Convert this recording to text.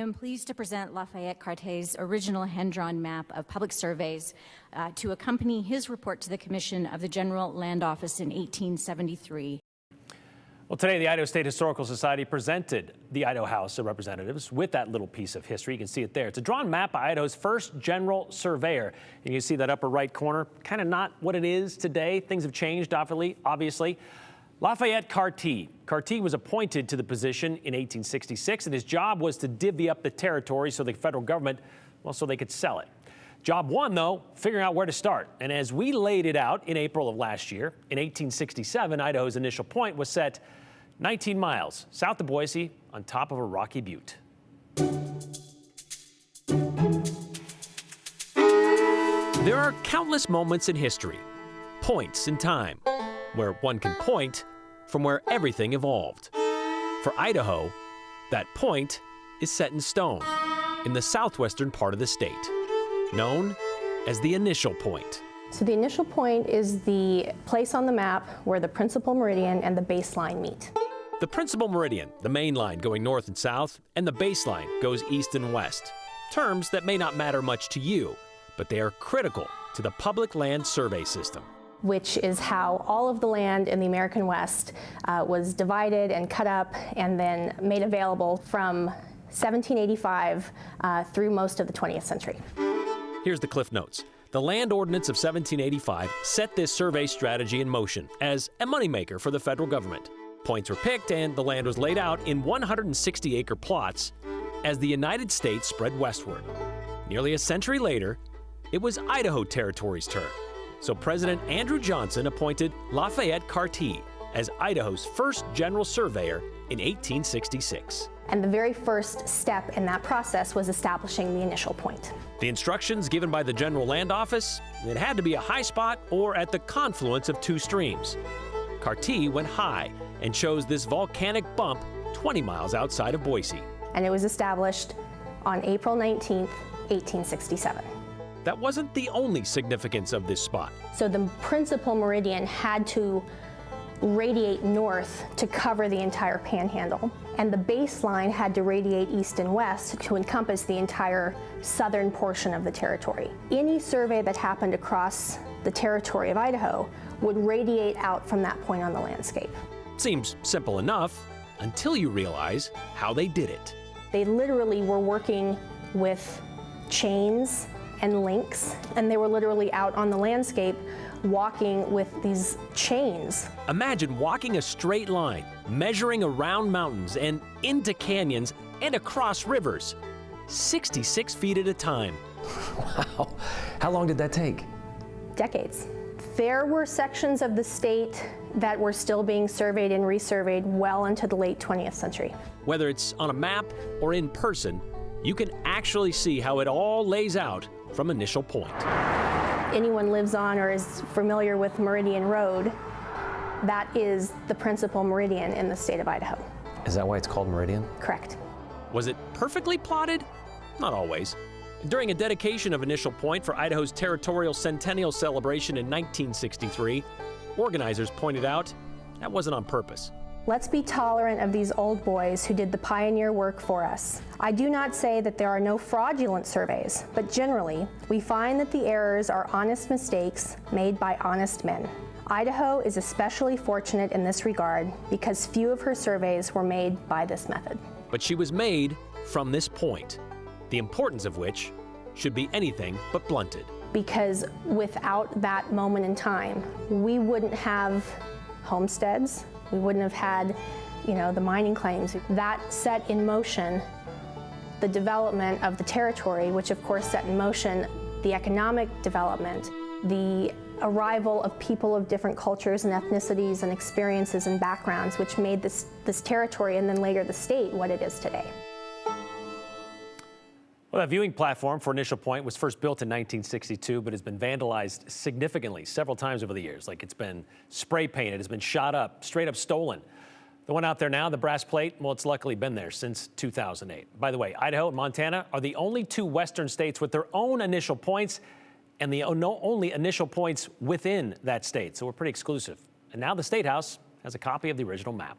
am pleased to present Lafayette Cartee's original hand-drawn map of public surveys to accompany his report to the Commission of the General Land Office in 1873. Well, today the Idaho State Historical Society presented the Idaho House of Representatives with that little piece of history. You can see it there. It's a drawn map by Idaho's first general surveyor. And you see that upper right corner, kind of not what it is today. Things have changed, obviously. Lafayette Cartee. Cartee was appointed to the position in 1866, and his job was to divvy up the territory so the federal government, well, so they could sell it. Job one, though, figuring out where to start. And as we laid it out in April of last year, in 1867, Idaho's initial point was set 19 miles south of Boise on top of a rocky butte. There are countless moments in history, points in time, where one can point from where everything evolved. For Idaho, that point is set in stone in the southwestern part of the state, known as the initial point. So the initial point is the place on the map where the principal meridian and the baseline meet. The principal meridian, the main line going north and south, and the baseline goes east and west. Terms that may not matter much to you, but they are critical to the public land survey system, which is how all of the land in the American West was divided and cut up and then made available from 1785 through most of the 20th century. Here's the Cliff Notes. The Land Ordinance of 1785 set this survey strategy in motion as a moneymaker for the federal government. Points were picked and the land was laid out in 160-acre plots as the United States spread westward. Nearly a century later, it was Idaho Territory's turn. So President Andrew Johnson appointed Lafayette Cartee as Idaho's first general surveyor in 1866. And the very first step in that process was establishing the initial point. The instructions given by the General Land Office, it had to be a high spot or at the confluence of two streams. Cartee went high and chose this volcanic bump 20 miles outside of Boise. And it was established on April 19th, 1867. That wasn't the only significance of this spot. So the principal meridian had to radiate north to cover the entire panhandle, and the baseline had to radiate east and west to encompass the entire southern portion of the territory. Any survey that happened across the territory of Idaho would radiate out from that point on the landscape. Seems simple enough until you realize how they did it. They literally were working with chains and links, and they were literally out on the landscape walking with these chains. Imagine walking a straight line, measuring around mountains and into canyons and across rivers, 66 feet at a time. Wow. How long did that take? Decades. There were sections of the state that were still being surveyed and resurveyed well into the late 20th century. Whether it's on a map or in person, you can actually see how it all lays out from initial point. Anyone lives on or is familiar with Meridian Road, that is the principal meridian in the state of Idaho. Is that why it's called Meridian? Correct. Was it perfectly plotted? Not always. During a dedication of Initial Point for Idaho's territorial centennial celebration in 1963, organizers pointed out that wasn't on purpose. Let's be tolerant of these old boys who did the pioneer work for us. I do not say that there are no fraudulent surveys, but generally, we find that the errors are honest mistakes made by honest men. Idaho is especially fortunate in this regard because few of her surveys were made by this method. But she was made from this point, the importance of which should be anything but blunted. Because without that moment in time, we wouldn't have homesteads, we wouldn't have had, the mining claims. That set in motion the development of the territory, which of course set in motion the economic development, the arrival of people of different cultures and ethnicities and experiences and backgrounds, which made this territory and then later the state what it is today. Well, that viewing platform for Initial Point was first built in 1962, but has been vandalized significantly several times over the years. Like it's been spray painted, it's been shot up, straight up stolen. The one out there now, the brass plate, well, it's luckily been there since 2008. By the way, Idaho and Montana are the only two western states with their own initial points and the only initial points within that state. So we're pretty exclusive. And now the State House has a copy of the original map.